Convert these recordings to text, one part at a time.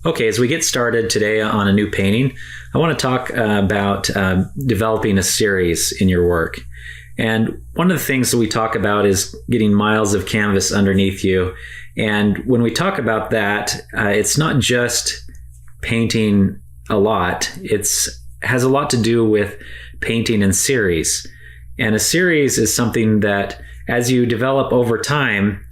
Okay, as we get started today on a new painting, I want to talk about developing a series in your work. And one of the things that we talk about is getting miles of canvas underneath you. And when we talk about that, it's not just painting a lot. It has a lot to do with painting in series. And a series is something that, as you develop over time,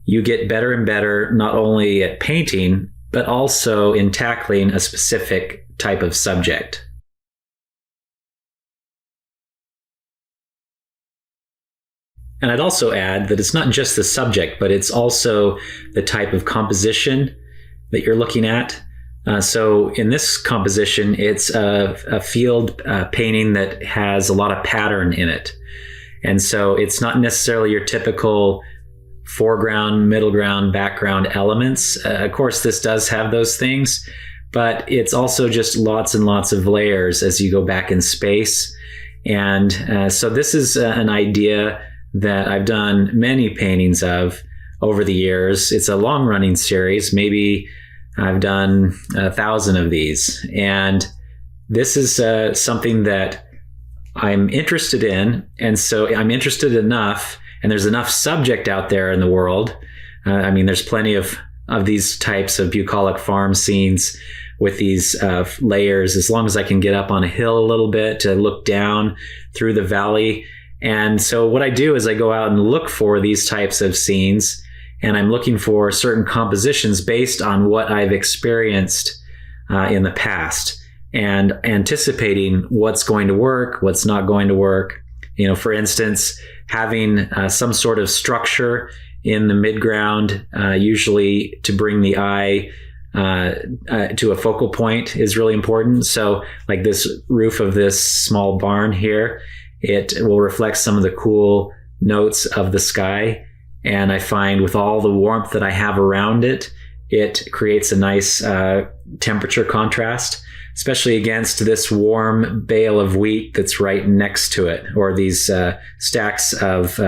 you get better and better, not only at painting, but also in tackling a specific type of subject. And I'd also add that it's not just the subject, but it's also the type of composition that you're looking at. So in this composition, it's a field painting that has a lot of pattern in it. And so it's not necessarily your typical foreground, middle ground, background elements. Of course, this does have those things, but it's also just lots and lots of layers as you go back in space. And so this is an idea that I've done many paintings of over the years. It's a long-running series. Maybe I've done 1,000 of these. And this is something that I'm interested in. And so I'm interested enough, and there's enough subject out there in the world. There's plenty of these types of bucolic farm scenes with these layers, as long as I can get up on a hill a little bit to look down through the valley. And so what I do is I go out and look for these types of scenes, and I'm looking for certain compositions based on what I've experienced in the past, and anticipating what's going to work, what's not going to work. For instance, having some sort of structure in the midground, usually to bring the eye to a focal point, is really important. So like this roof of this small barn here, it will reflect some of the cool notes of the sky. And I find with all the warmth that I have around it, it creates a nice temperature contrast, especially against this warm bale of wheat that's right next to it, or these stacks of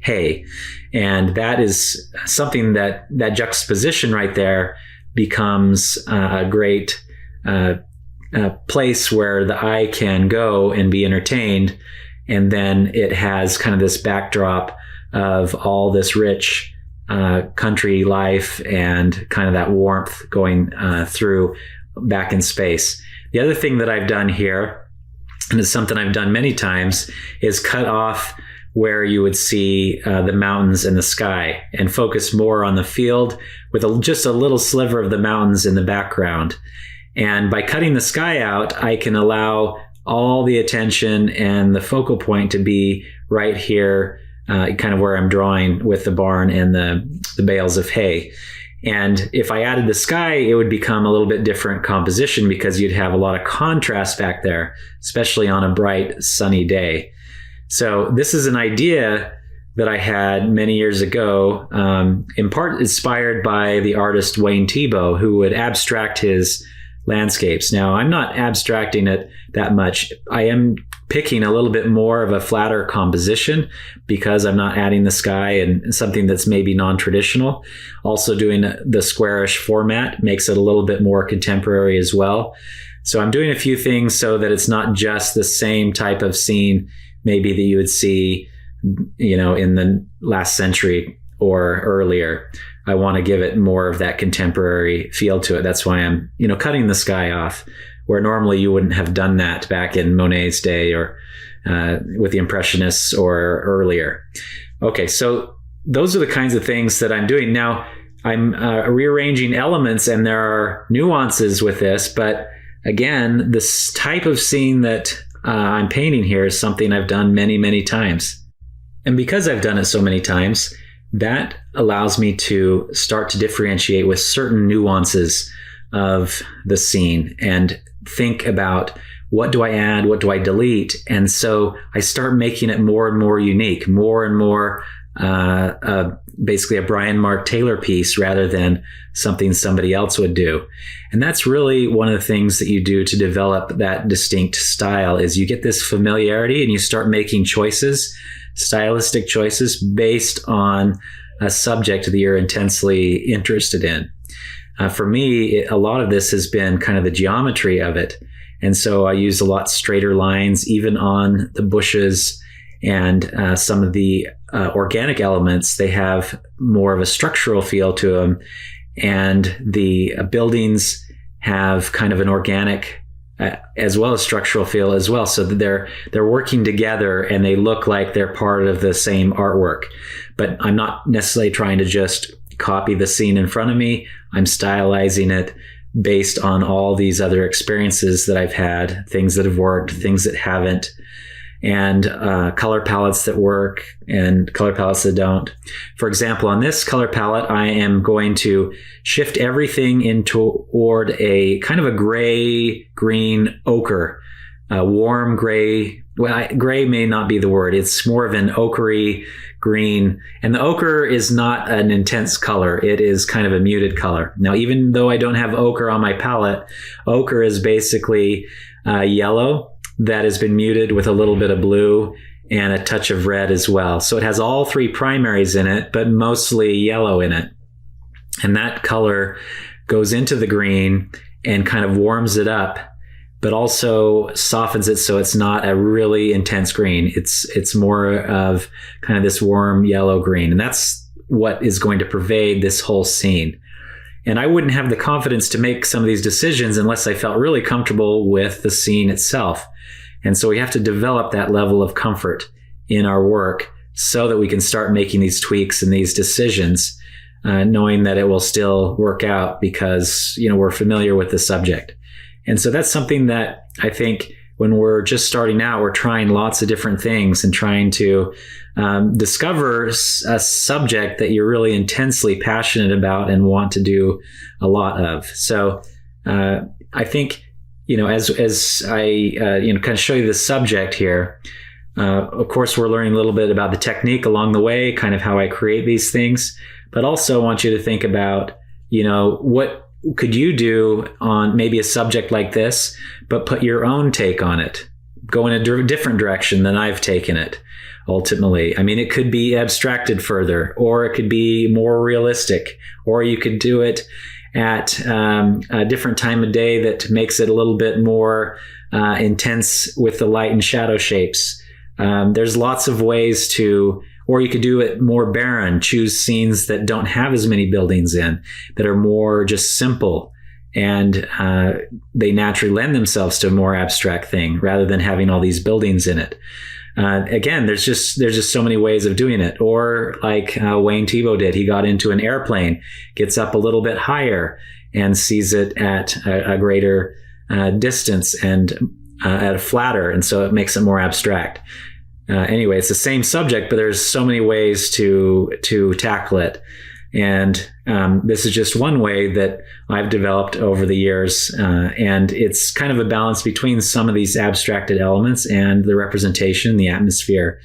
hay. And that is something that juxtaposition right there becomes a great place where the eye can go and be entertained. And then it has kind of this backdrop of all this rich country life and kind of that warmth going through back in space. The other thing that I've done here, and it's something I've done many times, is cut off where you would see the mountains and the sky and focus more on the field with just a little sliver of the mountains in the background. And by cutting the sky out, I can allow all the attention and the focal point to be right here, kind of where I'm drawing with the barn and the bales of hay. And if I added the sky, it would become a little bit different composition, because you'd have a lot of contrast back there, especially on a bright, sunny day. So this is an idea that I had many years ago, in part inspired by the artist Wayne Thiebaud, who would abstract his landscapes. Now, I'm not abstracting it that much. I am picking a little bit more of a flatter composition because I'm not adding the sky and something that's maybe non-traditional. Also doing the squarish format makes it a little bit more contemporary as well. So I'm doing a few things so that it's not just the same type of scene maybe that you would see, in the last century or earlier. I want to give it more of that contemporary feel to it. That's why I'm, cutting the sky off, where normally you wouldn't have done that back in Monet's day or with the Impressionists or earlier. Okay, so those are the kinds of things that I'm doing. Now, I'm rearranging elements, and there are nuances with this, but again, this type of scene that I'm painting here is something I've done many, many times. And because I've done it so many times, that allows me to start to differentiate with certain nuances of the scene and think about, what do I add? What do I delete? And so I start making it more and more unique, more and more basically a Bryan Mark Taylor piece rather than something somebody else would do. And that's really one of the things that you do to develop that distinct style, is you get this familiarity and you start making choices, stylistic choices based on a subject that you're intensely interested in. For me, a lot of this has been kind of the geometry of it. And so I use a lot straighter lines, even on the bushes and some of the organic elements. They have more of a structural feel to them. And the buildings have kind of an organic as well as structural feel as well. So that they're working together and they look like they're part of the same artwork. But I'm not necessarily trying to just copy the scene in front of me. I'm stylizing it based on all these other experiences that I've had, things that have worked, things that haven't, and color palettes that work and color palettes that don't. For example, on this color palette, I am going to shift everything toward a kind of a gray, green, ochre, warm gray. Well, gray may not be the word. It's more of an ochre green. And the ochre is not an intense color. It is kind of a muted color. Now, even though I don't have ochre on my palette, ochre is basically yellow that has been muted with a little bit of blue and a touch of red as well. So it has all three primaries in it, but mostly yellow in it. And that color goes into the green and kind of warms it up, but also softens it so it's not a really intense green. It's more of kind of this warm yellow green. And that's what is going to pervade this whole scene. And I wouldn't have the confidence to make some of these decisions unless I felt really comfortable with the scene itself. And so we have to develop that level of comfort in our work so that we can start making these tweaks and these decisions, knowing that it will still work out because, we're familiar with the subject. And so that's something that I think when we're just starting out, we're trying lots of different things and trying to discover a subject that you're really intensely passionate about and want to do a lot of. So I think, as I kind of show you the subject here, of course, we're learning a little bit about the technique along the way, kind of how I create these things, but also I want you to think about, what could you do on maybe a subject like this, but put your own take on it, go in a different direction than I've taken it ultimately. I mean, it could be abstracted further, or it could be more realistic, or you could do it at a different time of day that makes it a little bit more intense with the light and shadow shapes. There's lots of ways to, or you could do it more barren, choose scenes that don't have as many buildings in, that are more just simple, and they naturally lend themselves to a more abstract thing rather than having all these buildings in it. Again, there's just so many ways of doing it. Or like Wayne Thiebaud did, he got into an airplane, gets up a little bit higher and sees it at a greater distance and at a flatter, and so it makes it more abstract. Anyway, it's the same subject, but there's so many ways to tackle it. And this is just one way that I've developed over the years. And it's kind of a balance between some of these abstracted elements and the representation, the atmosphere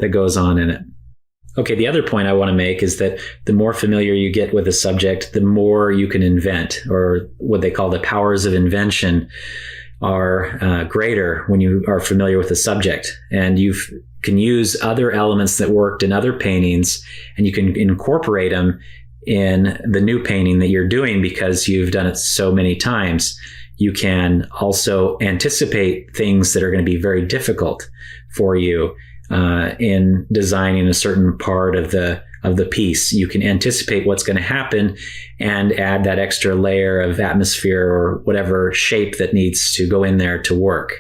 that goes on in it. Okay, the other point I want to make is that the more familiar you get with a subject, the more you can invent, or what they call the powers of invention are greater when you are familiar with the subject. And you can use other elements that worked in other paintings, and you can incorporate them in the new painting that you're doing because you've done it so many times. You can also anticipate things that are going to be very difficult for you in designing a certain part of the piece. You can anticipate what's going to happen and add that extra layer of atmosphere or whatever shape that needs to go in there to work.